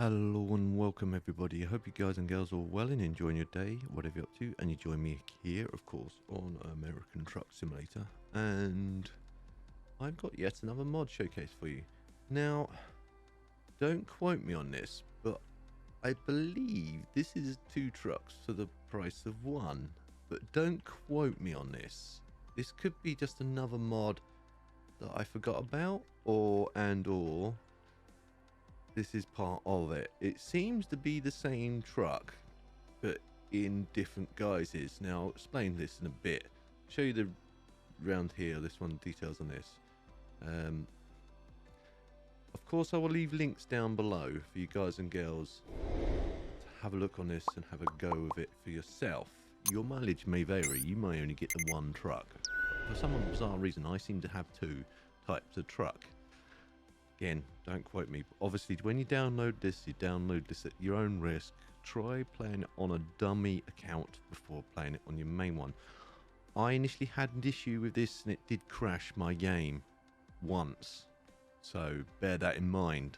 Hello and welcome everybody. I hope you guys and girls are well and enjoying your day, whatever you're up to. And you join me here, of course, on American Truck Simulator. And I've got yet another mod showcase for you. Now, don't quote me on this, but I believe this is 2 trucks for the price of 1. But don't quote me on this. This could be just another mod that I forgot about, or this is part of it. It seems to be the same truck, but in different guises. Now, I'll explain this in a bit. Show you the round here, this one, details on this. Of course, I will leave links down below for you guys and girls to have a look on this and have a go of it for yourself. Your mileage may vary. You may only get the 1 truck. But for some bizarre reason, I seem to have 2 types of truck. Again, don't quote me. But obviously, when you download this at your own risk. Try playing it on a dummy account before playing it on your main one. I initially had an issue with this and it did crash my game once. So bear that in mind.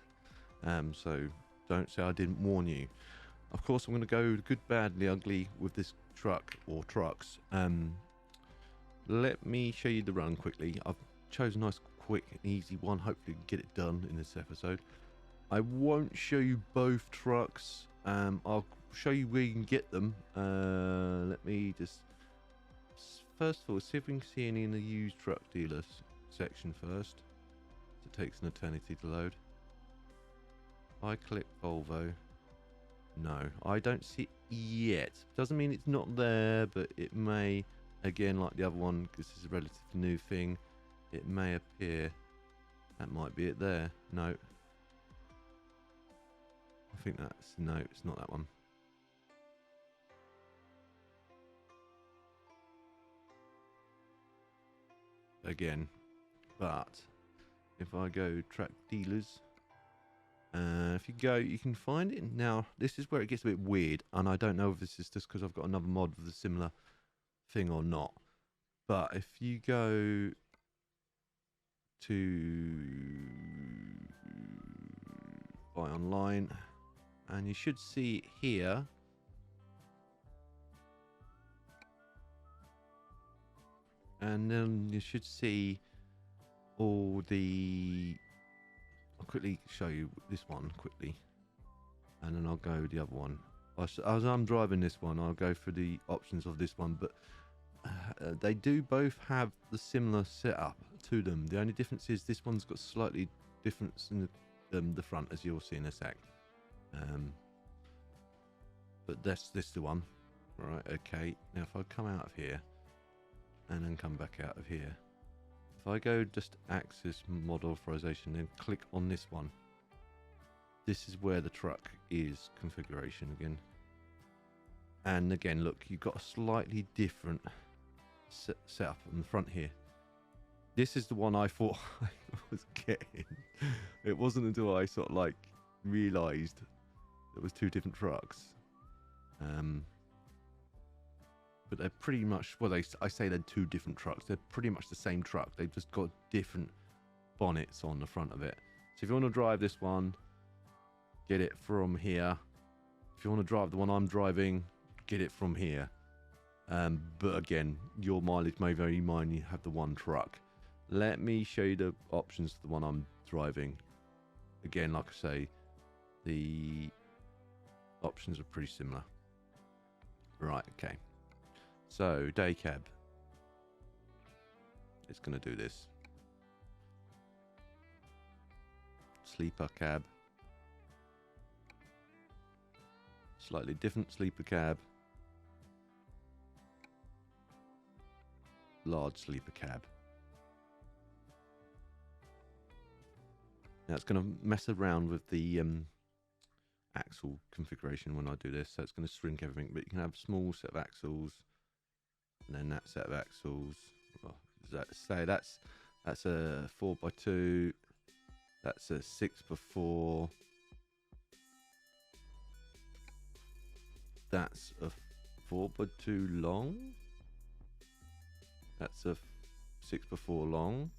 So don't say I didn't warn you. Of course, I'm going to go good, badly, ugly with this truck or trucks. Let me show you the run quickly. I've chosen a nice quick and easy one. Hopefully get it done in this episode. I won't show you both trucks. I'll show you where you can get them. Let me just first of all see if we can see any in the used truck dealers section first. It takes an eternity to load. I click Volvo. No, I don't see it yet. Doesn't mean it's not there, but it may, again, like the other one, because this is a relatively new thing, it may appear. That might be it there. No. I think that's... No, it's not that one. Again. But if I go track dealers, if you go, you can find it. Now, this is where it gets a bit weird, and I don't know if this is just because I've got another mod with a similar thing or not. But if you go to buy online, and you should see it here. And then you should see all the... I'll quickly show you this one quickly, and then I'll go the other one. As I'm driving this one, I'll go through the options of this one, but they do both have the similar setup to them. The only difference is this one's got slightly difference in the front, as you'll see in a sec. But that's this the one. Right, okay. Now if I come out of here and then come back out of here, if I go just access mod authorization and click on this one, this is where the truck is configuration again. And again, look, you've got a slightly different setup on the front here. This is the one I thought I was getting. It wasn't until I sort of like realized there was 2 different trucks. But they're pretty much, well, I say they're 2 different trucks. They're pretty much the same truck. They've just got different bonnets on the front of it. So if you want to drive this one, get it from here. If you want to drive the one I'm driving, get it from here. But again, your mileage may vary. You might only have the 1 truck. Let me show you the options for the one I'm driving. Again, like I say, the options are pretty similar. Right, okay. So, day cab. It's going to do this. Sleeper cab. Slightly different sleeper cab. Large sleeper cab. Now it's going to mess around with the axle configuration when I do this, so it's going to shrink everything, but you can have a small set of axles and then that set of axles. Well, say that's a 4x2, that's a 6x4, that's a 4x2 long, that's a 6x4 long,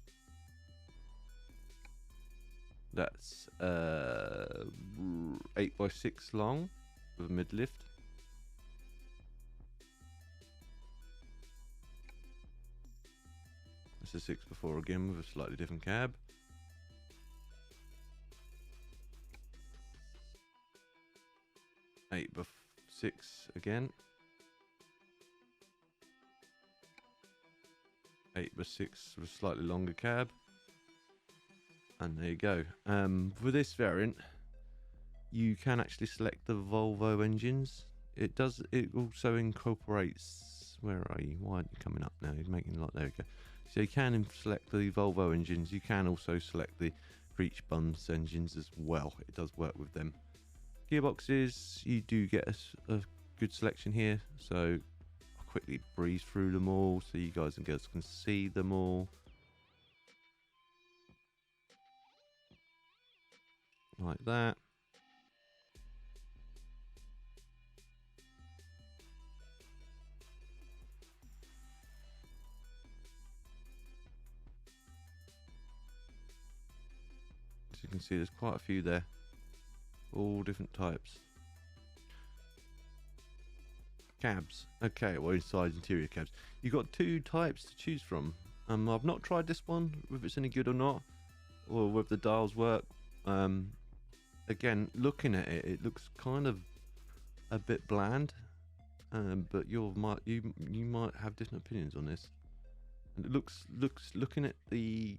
That's 8x6 long with a mid lift. It's a 6x4 again with a slightly different cab. Eight by six again. 8x6 with a slightly longer cab. And there you go. For this variant, you can actually select the Volvo engines. It also incorporates. Where are you? Why aren't you coming up now? You're making like, there we go. So you can select the Volvo engines. You can also select the Breech Bunds engines as well. It does work with them. Gearboxes, you do get a good selection here. So I'll quickly breeze through them all so you guys and girls can see them all. Like that. As you can see, there's quite a few there. All different types. Cabs. Okay, well, inside interior cabs. You've got two types to choose from. I've not tried this one, whether it's any good or not, or whether the dials work. Again, looking at it, it looks kind of a bit bland. But you might have different opinions on this. And it looks looking at the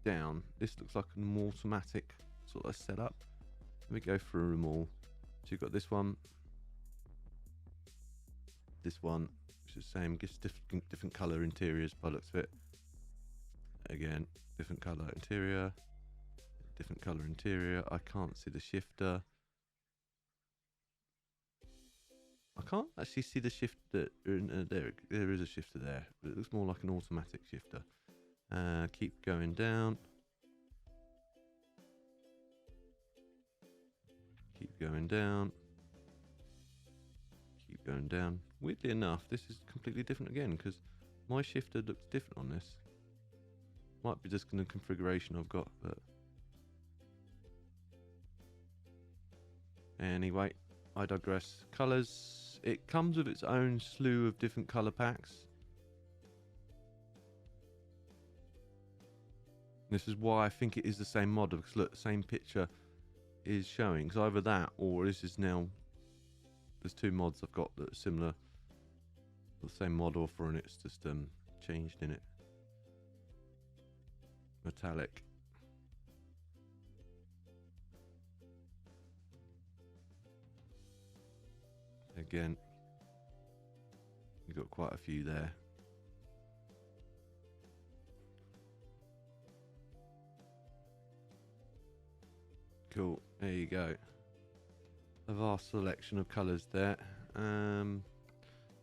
down. This looks like an automatic sort of setup. Let me go through them all. So you've got this one, which is the same, gives different colour interiors by the looks of it. Again, different colour interior, different colour interior. I can't see the shifter. I can't actually see the shifter. There is a shifter there, but it looks more like an automatic shifter. Keep going down. Keep going down. Keep going down. Weirdly enough, this is completely different again because my shifter looks different on this. Might be just in the configuration I've got, but anyway, I digress. Colours. It comes with its own slew of different colour packs. This is why I think it is the same model, because look, the same picture is showing. It's either that or this is now. There's two mods I've got that are similar. The same mod offering, it's just changed in it. Metallic. Again, you've got quite a few there. Cool, there you go. A vast selection of colours there.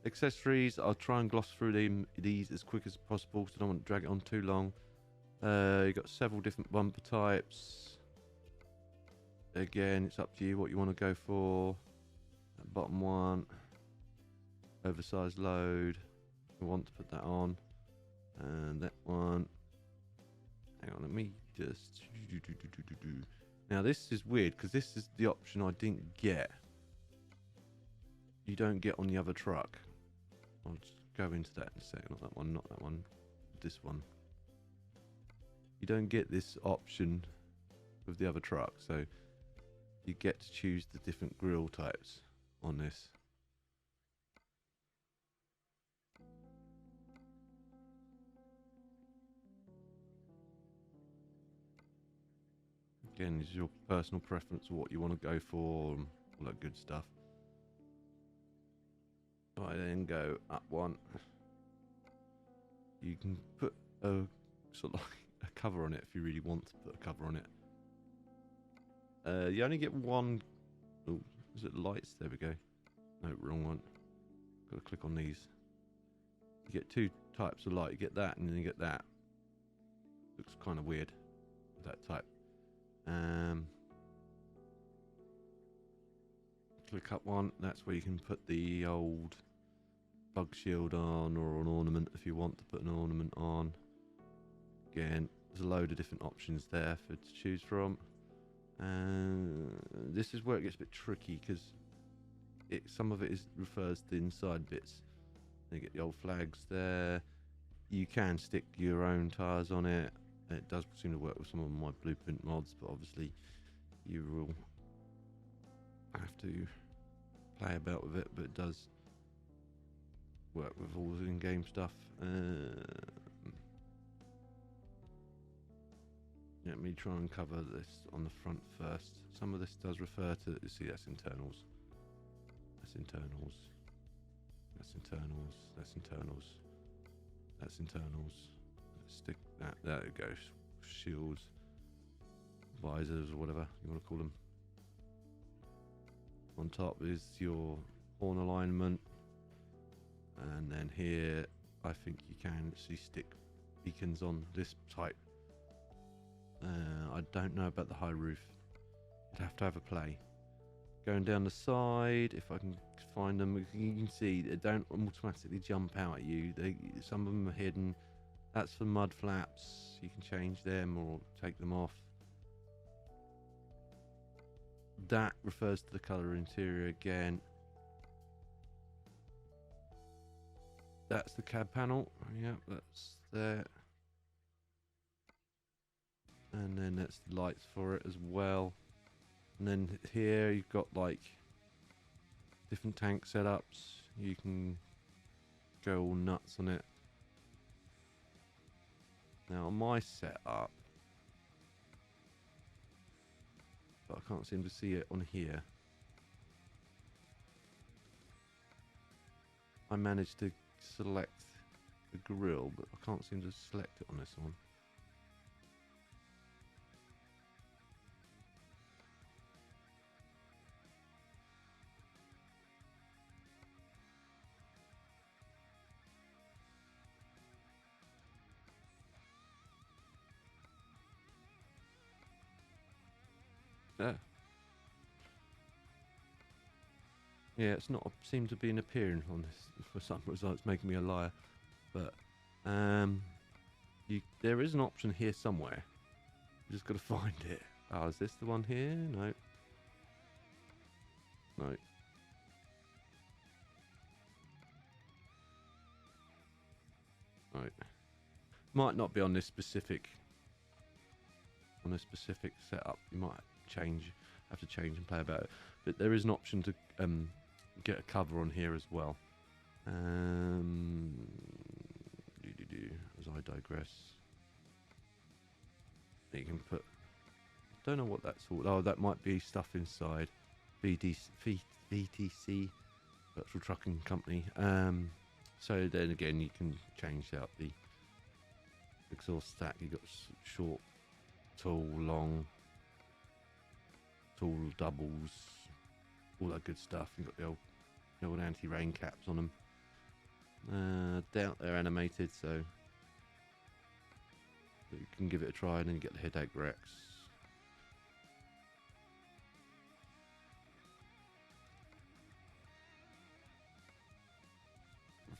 Accessories, I'll try and gloss through these as quick as possible because I don't want to drag it on too long. You've got several different bumper types. Again, it's up to you what you want to go for. That bottom one, oversized load, we want to put that on. And that one, hang on, let me just... Now this is weird because this is the option I didn't get. You don't get on the other truck. I'll just go into that in a second. Not that one, not that one. This one. You don't get this option with the other truck, so you get to choose the different grille types on this. Again, it's your personal preference, what you want to go for, and all that good stuff. I then go up one. You can put a sort of like a cover on it if you really want to put a cover on it. You only get one. Oh, is it lights? There we go. No, wrong one. Got to click on these. You get two types of light. You get that, and then you get that. Looks kind of weird with that type. Click up one. That's where you can put the old bug shield on, or an ornament if you want to put an ornament on. Again, there's a load of different options there to choose from. And this is where it gets a bit tricky because some of it refers to the inside bits. You get the old flags there. You can stick your own tyres on it. It does seem to work with some of my Blueprint mods, but obviously you will have to play about with it. But it does work with all the in-game stuff. Let me try and cover this on the front first. Some of this does refer to, see, that's internals. That's internals. That's internals. That's internals. That's internals. Let's stick that. There it goes. Shields, visors, or whatever you want to call them. On top is your horn alignment, and then here I think you can actually stick beacons on this type. I don't know about the high roof. You'd have to have a play. Going down the side, if I can find them, you can see they don't automatically jump out at you. Some of them are hidden. That's for mud flaps. You can change them or take them off. That refers to the colour interior again. That's the cab panel. Yep, that's there. And then that's the lights for it as well. And then here you've got like different tank setups. You can go all nuts on it. Now on my setup, but I can't seem to see it on here. I managed to select the grill, but I can't seem to select it on this one. Yeah, it's not seem to be an appearing on this for some reason. It's making me a liar, but there is an option here somewhere. You just got to find it. Oh, is this the one here? No. No. Right. Might not be on this specific setup. You might have to change and play about it. But there is an option to get a cover on here as well. As I digress, you can put. Don't know what that's all. Oh, that might be stuff inside. VTC, Virtual Trucking Company. So then again, you can change out the exhaust stack. You got short, tall, long, tall doubles, all that good stuff. You've got the old anti-rain caps on them. Doubt they're animated, so you can give it a try, and then you get the headache Rex.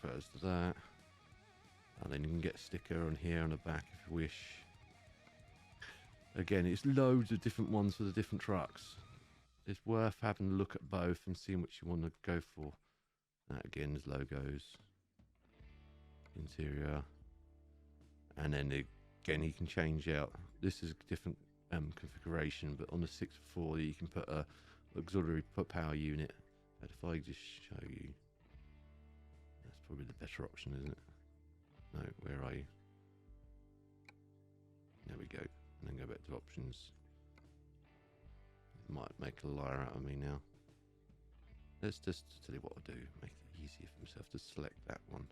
Refers to that, and then you can get a sticker on here on the back if you wish. Again, it's loads of different ones for the different trucks. It's worth having a look at both and seeing which you want to go for. That again is logos, interior, and then again you can change out. This is a different configuration, but on the 6.4 you can put a auxiliary power unit. But if I just show you, that's probably the better option, isn't it? No, where are you? There we go. And then go back to options. It might make a liar out of me now. Let's just tell you what I'll do. Make it easier for myself to select that one.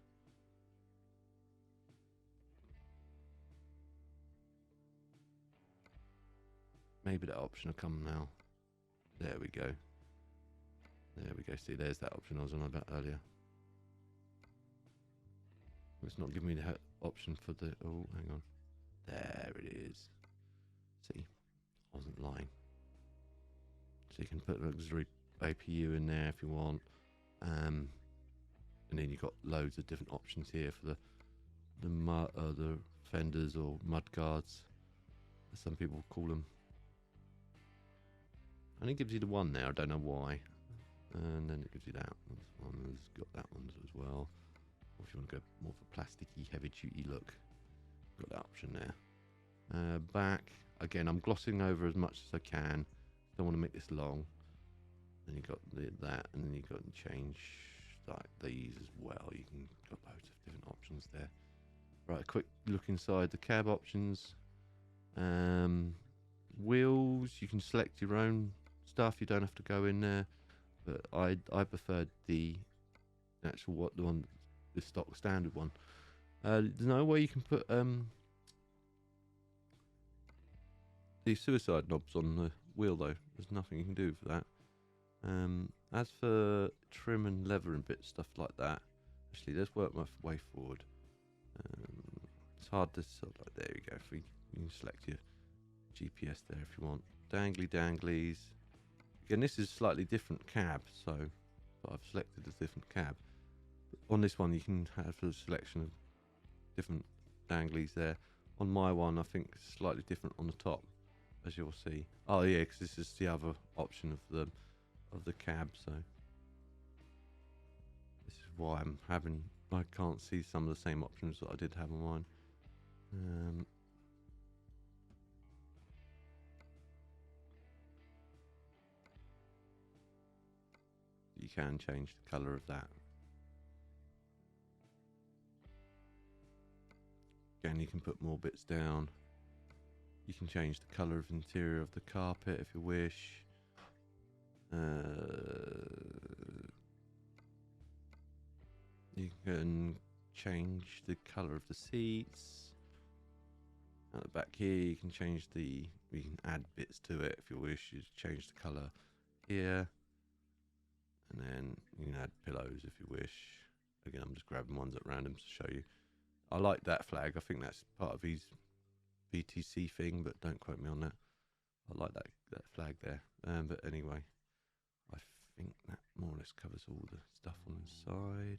Maybe that option will come now. There we go. There we go. See, there's that option I was on about earlier. It's not giving me the option for the... Oh, hang on. There it is. See, I wasn't lying. So you can put an auxiliary APU in there if you want. And then you've got loads of different options here for the fenders or mud guards, as some people call them. Only gives you the one there, I don't know why. And then it gives you that one. It's got that one as well. Or if you want to go more for a plasticky, heavy-duty look, got that option there. Back, again, I'm glossing over as much as I can. Don't want to make this long. Then you got that, and then you got to change like these as well. You can got loads of different options there. Right, a quick look inside the cab options. Wheels, you can select your own stuff. You don't have to go in there. But I preferred the actual the stock standard one. There's no way you can put the suicide knobs on the wheel though. There's nothing you can do for that. As for trim and leather and bits, stuff like that, actually let's work my way forward. It's hard to sort of like, there we go. You can select your GPS there if you want. Dangly danglies. Again, this is slightly different cab, so but I've selected a different cab. On this one, you can have a selection of different danglies there. On my one, I think it's slightly different on the top, as you'll see. Oh yeah, because this is the other option of the cab. So this is why I can't see some of the same options that I did have on mine. You can change the colour of that. Again, you can put more bits down. You can change the colour of the interior of the carpet if you wish. You can change the colour of the seats. At the back here, you can you can add bits to it if you wish. You change the colour here. And then you can add pillows if you wish. Again, I'm just grabbing ones at random to show you. I like that flag. I think that's part of his BTC thing, but don't quote me on that. I like that flag there. But anyway, I think that more or less covers all the stuff on the side.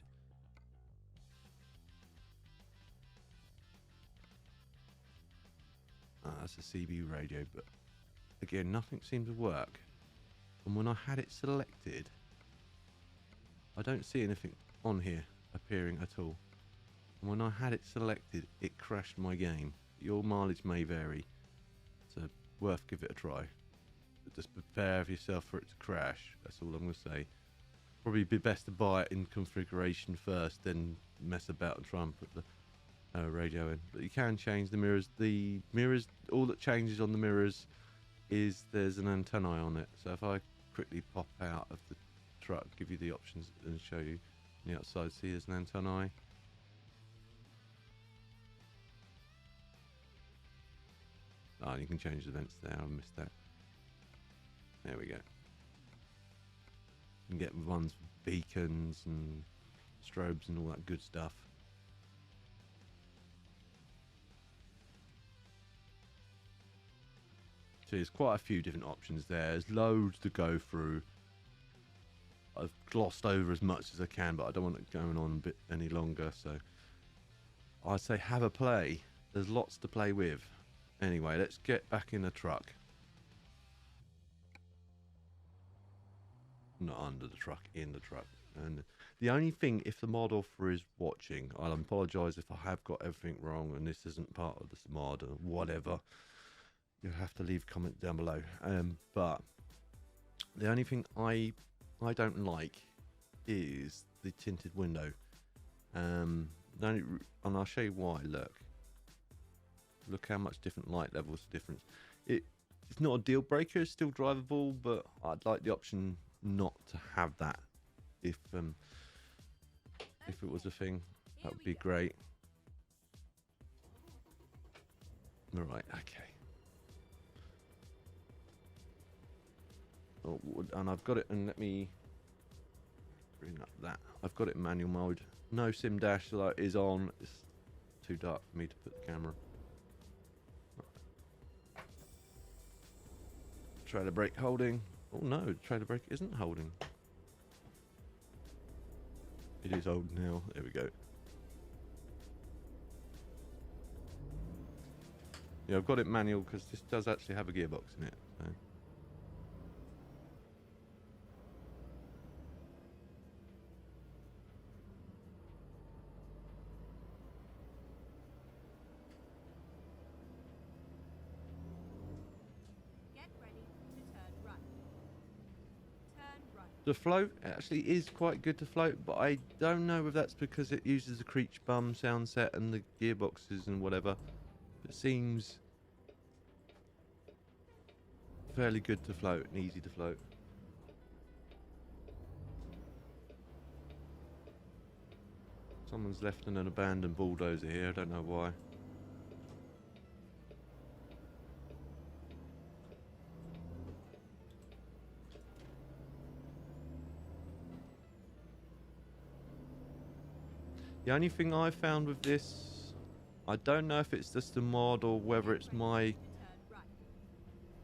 That's a CB radio, but again, nothing seemed to work. And when I had it selected, I don't see anything on here appearing at all. And when I had it selected, it crashed my game. Your mileage may vary, so worth give it a try. But just prepare yourself for it to crash. That's all I'm going to say. Probably be best to buy it in configuration first, then mess about and try and put the radio in. But you can change the mirrors. The mirrors, all that changes on the mirrors is there's an antennae on it. So if I quickly pop out of the truck, give you the options and show you on the outside. See, there's an antennae. Oh, you can change the vents there. I missed that. There we go. You can get ones with beacons and strobes and all that good stuff. So there's quite a few different options there. There's loads to go through. I've glossed over as much as I can, but I don't want it going on a bit any longer. So I'd say have a play. There's lots to play with. Anyway, let's get back in the truck. Not under the truck, in the truck. And the only thing, if the mod offer is watching, I'll apologise if I have got everything wrong and this isn't part of this mod or whatever. You'll have to leave a comment down below. But the only thing I don't like is the tinted window. And I'll show you why. Look how much different light levels difference. It's not a deal breaker. It's still drivable, but I'd like the option not to have that. If it was a thing, that would be great. All right, okay. Oh, and I've got it, and let me bring up that. I've got it in manual mode. No sim dash light is on. It's too dark for me to put the camera. Trailer brake holding. Oh no, the trailer brake isn't holding. It is holding now. There we go. Yeah, I've got it manual because this does actually have a gearbox in it. So. The float actually is quite good to float, but I don't know if that's because it uses the Creech Bum sound set and the gearboxes and whatever. It seems fairly good to float and easy to float. Someone's left an abandoned bulldozer here, I don't know why. The only thing I found with this, I don't know if it's just a mod or whether it's my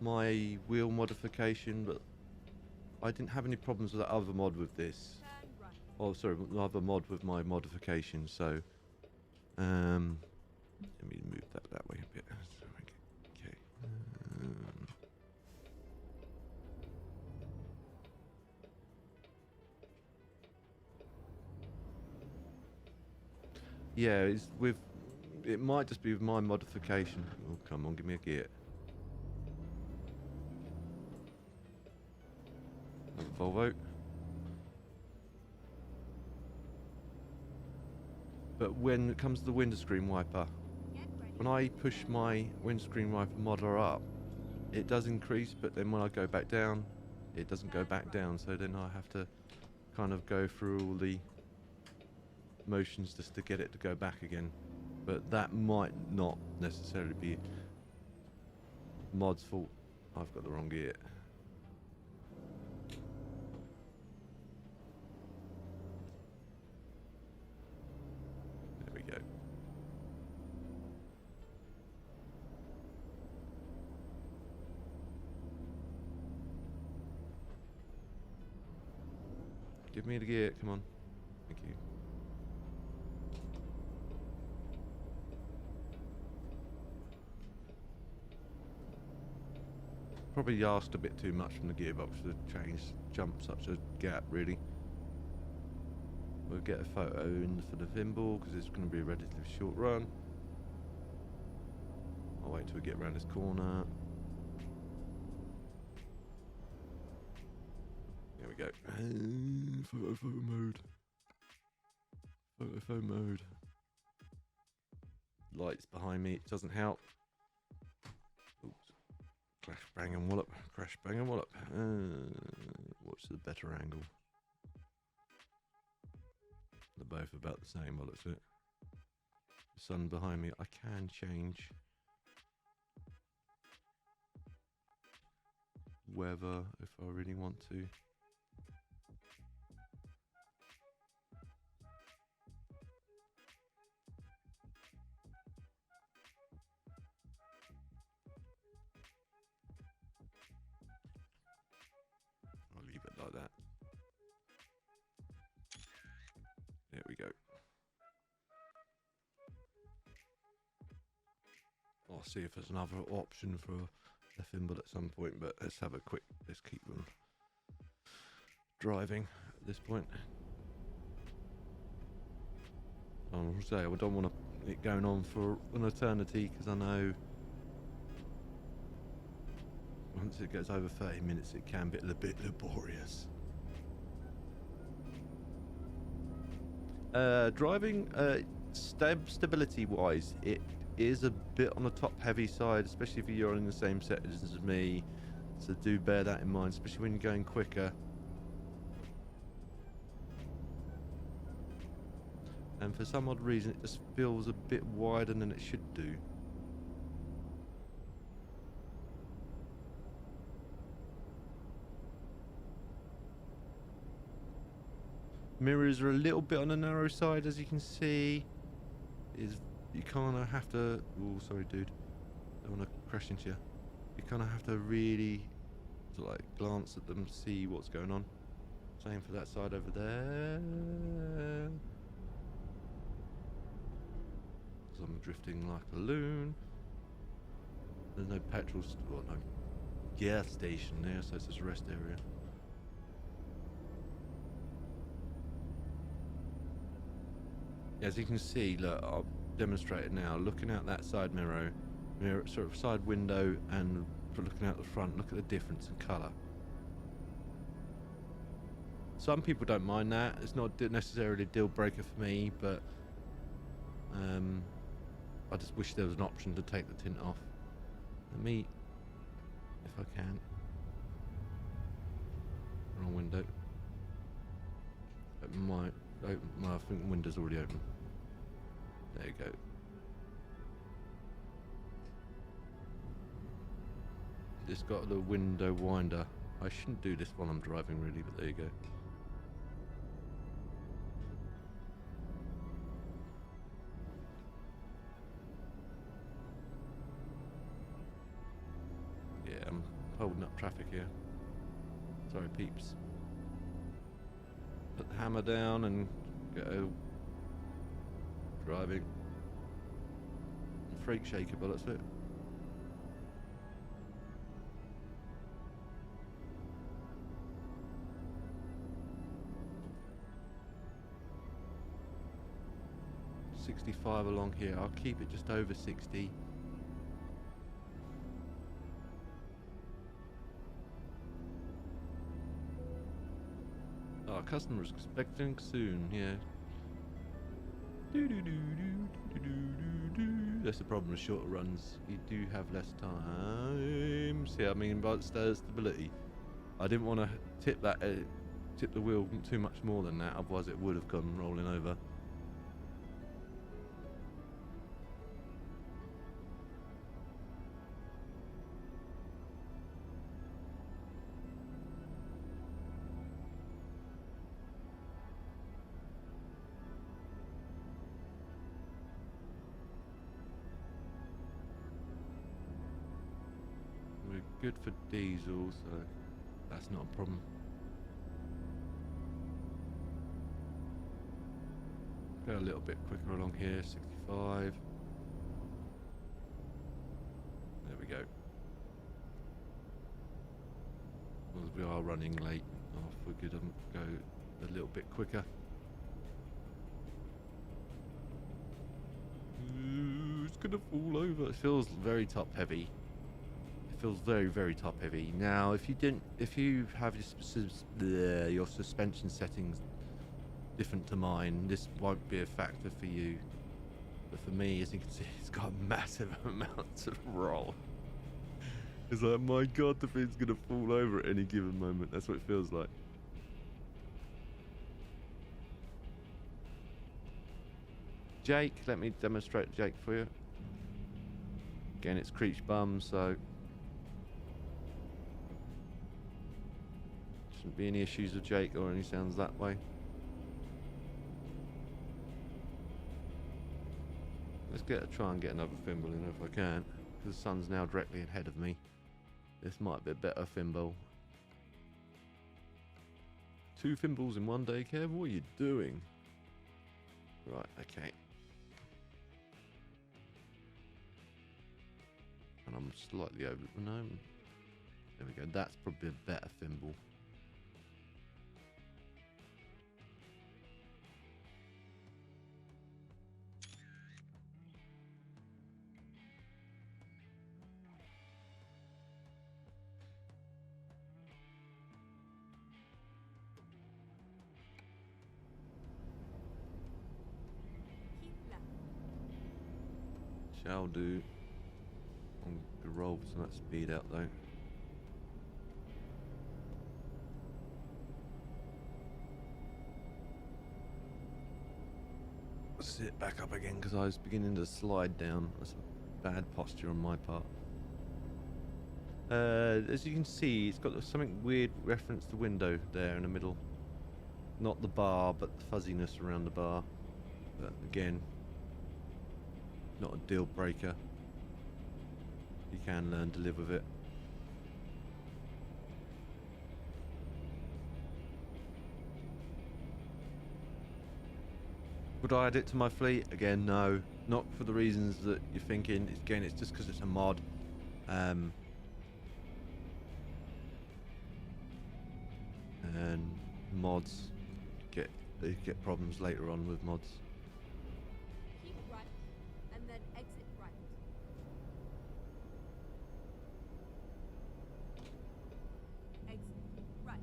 wheel modification, but I didn't have any problems with that other mod with this. Oh, sorry, the other mod with my modification. So, let me move that way a bit. Okay. Yeah, it's with. It might just be with my modification. Oh, come on, give me a gear. Volvo. But when it comes to the windscreen wiper, when I push my windscreen wiper modeler up, it does increase, but then when I go back down, it doesn't go back down. So then I have to kind of go through all the motions just to get it to go back again. But that might not necessarily be mod's fault. I've got the wrong gear. There we go. Give me the gear, come on. Thank you. Probably asked a bit too much from the gearbox to change, jump such a gap, really. We'll get a photo in for the thimble because it's going to be a relatively short run. I'll wait till we get around this corner. There we go. Photo mode. Photo mode. Lights behind me, it doesn't help. Oops. Crash, bang and wallop. Crash, bang and wallop. What's the better angle? They're both about the same, well, that's it. The sun behind me, I can change weather if I really want to. I'll leave it like that. There we go. I'll see if there's another option for the thimble at some point, but let's have a quick, let's keep them driving at this point. I'll say I don't want it going on for an eternity because I know once it gets over 30 minutes it can be a bit laborious. Driving, stability wise, it is a bit on the top heavy side, especially if you're in the same settings as me, so do bear that in mind, especially when you're going quicker. And for some odd reason it just feels a bit wider than it should do. Mirrors are a little bit on the narrow side, as you can see. You kind of have to. Oh, sorry, dude. Don't want to crash into you. You kind of have to really sort of like glance at them, see what's going on. Same for that side over there. So I'm drifting like a loon. There's no petrol, well, no gas station there, so it's just a rest area. As you can see, look, I'll demonstrate it now. Looking out that side mirror, sort of side window, and looking out the front, look at the difference in colour. Some people don't mind that. It's not necessarily a deal breaker for me, but I just wish there was an option to take the tint off. Let me, if I can. Wrong window. It might open. Well, I think the window's already open. There you go. It's got the window winder. I shouldn't do this while I'm driving really, but there you go. Yeah, I'm holding up traffic here. Sorry, peeps. Put the hammer down and go. Driving. Freak shaker, but that's it. .65 along here. I'll keep it just over 60. Our customer's expecting soon, yeah. That's the problem with shorter runs. You do have less time. See, I mean, about stability. I didn't want to tip the wheel too much more than that, otherwise it would have gone rolling over. Good for diesel, so that's not a problem. Go a little bit quicker along here, 65. There we go. Well, we are running late. I figured I'd go a little bit quicker. Ooh, it's gonna fall over. It feels very top heavy. Feels very, very top heavy. Now, if you have your suspension settings different to mine, this won't be a factor for you. But for me, as you can see, it's got massive amounts of roll. It's like, my God, the thing's gonna fall over at any given moment. That's what it feels like. Jake, let me demonstrate Jake for you. Again, it's Creech Bum, so shouldn't be any issues with Jake or any sounds that way. Let's try and get another thimble in if I can, because the sun's now directly ahead of me. This might be a better thimble. 2 thimbles in one day, Kev? What are you doing? Right, okay. And I'm slightly over. No, there we go. That's probably a better thimble. Shall do. I'm gonna roll some of that speed out though. Sit back up again because I was beginning to slide down. That's bad posture on my part. As you can see, it's got something weird reference to window there in the middle. Not the bar, but the fuzziness around the bar. But again, not a deal breaker. You can learn to live with it. Would I add it to my fleet? Again, no. Not for the reasons that you're thinking. Again, it's just because it's a mod. And mods get problems later on with mods. Keep right and then exit right. Exit right.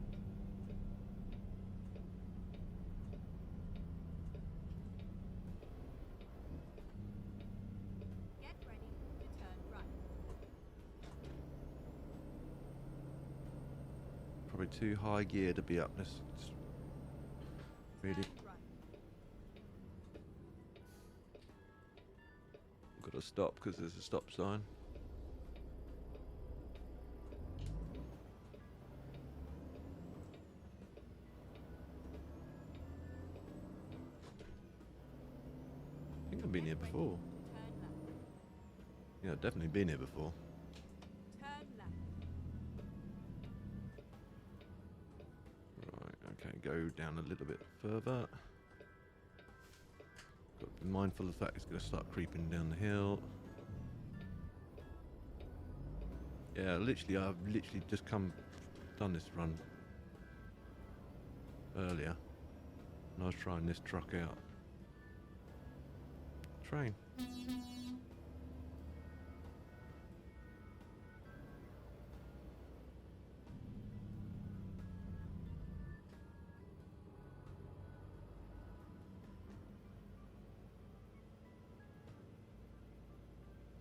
probably too high gear to be up this. Really, Turn right. got to stop because there's a stop sign. I think I've been here Make way. before. Turn left. Yeah, I've definitely been here before. Turn left. Right, okay, go down a little bit further. Got to be mindful of the fact it's going to start creeping down the hill. Yeah, I've literally just done this run earlier. And I was trying this truck out. Train.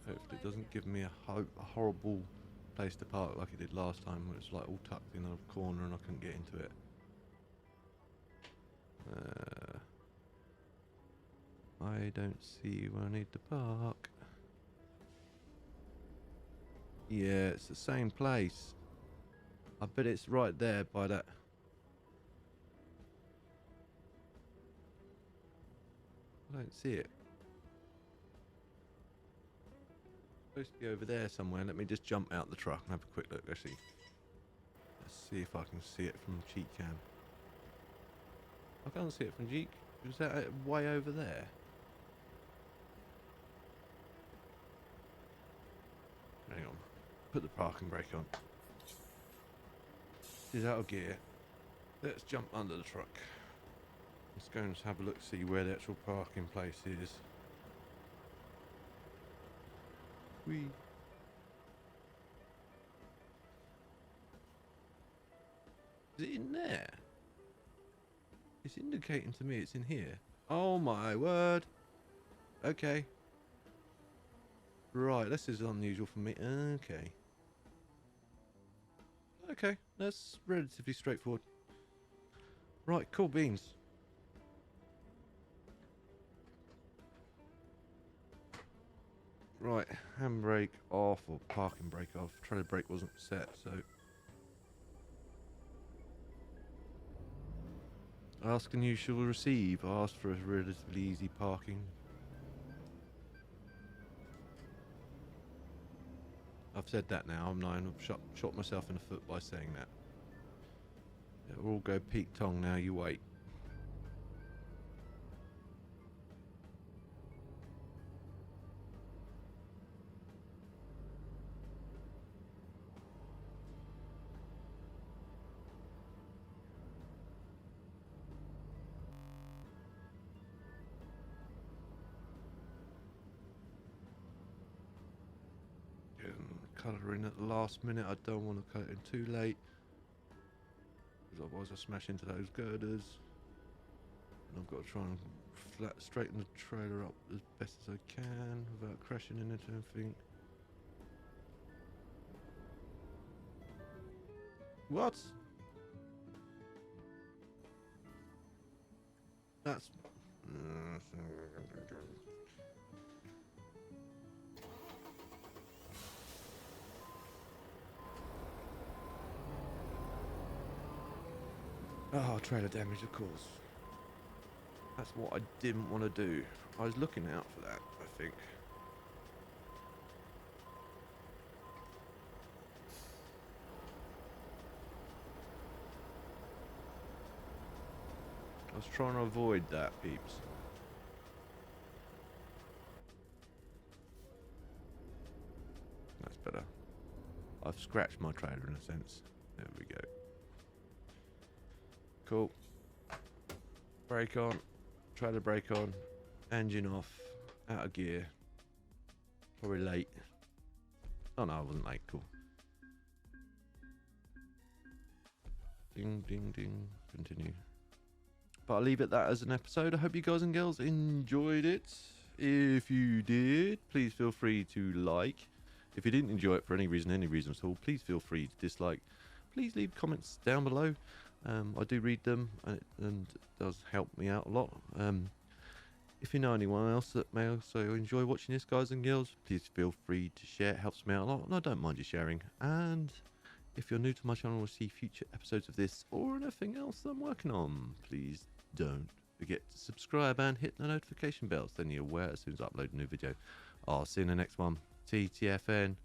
Hopefully it doesn't give me a horrible place to park like it did last time, where it's like all tucked in a corner and I couldn't get into it. I don't see where I need to park. Yeah, it's the same place. I bet it's right there by that. I don't see it. Supposed to be over there somewhere. Let me just jump out the truck and have a quick look. Actually, let's see if I can see it from cheek cam. I can't see it from cheek. Is that way over there? Hang on. Put the parking brake on. She's out of gear. Let's jump under the truck. Let's go and have a look, see where the actual parking place is. Whee. Is it in there? It's indicating to me it's in here. Oh my word. Okay. Right, this is unusual for me. Okay. Okay, that's relatively straightforward. Right, cool beans. Right, handbrake off, or parking brake off. Trailer brake wasn't set, so... Ask and you shall receive. I asked for a relatively easy parking. I've said that now, I'm lying. I've shot myself in the foot by saying that. It'll all go peak tong now, you wait. Colouring at the last minute. I don't want to cut it in too late, because otherwise I smash into those girders. And I've got to try and straighten the trailer up as best as I can without crashing into anything. What? That's... Oh, trailer damage, of course. That's what I didn't want to do. I was looking out for that, I think. I was trying to avoid that, peeps. That's better. I've scratched my trailer in a sense. There we go. Cool. Brake on. Trailer brake on. Engine off. Out of gear. Probably late. Oh no, I wasn't late. Cool. Ding, ding, ding. Continue. But I'll leave it that as an episode. I hope you guys and girls enjoyed it. If you did, please feel free to like. If you didn't enjoy it for any reason at all, please feel free to dislike. please leave comments down below. I do read them, and it does help me out a lot. If you know anyone else that may also enjoy watching this, guys and girls, please feel free to share. It helps me out a lot, and I don't mind you sharing. And if you're new to my channel and want to see future episodes of this or anything else I'm working on, please don't forget to subscribe and hit the notification bell so then you're aware as soon as I upload a new video. I'll see you in the next one. TTFN.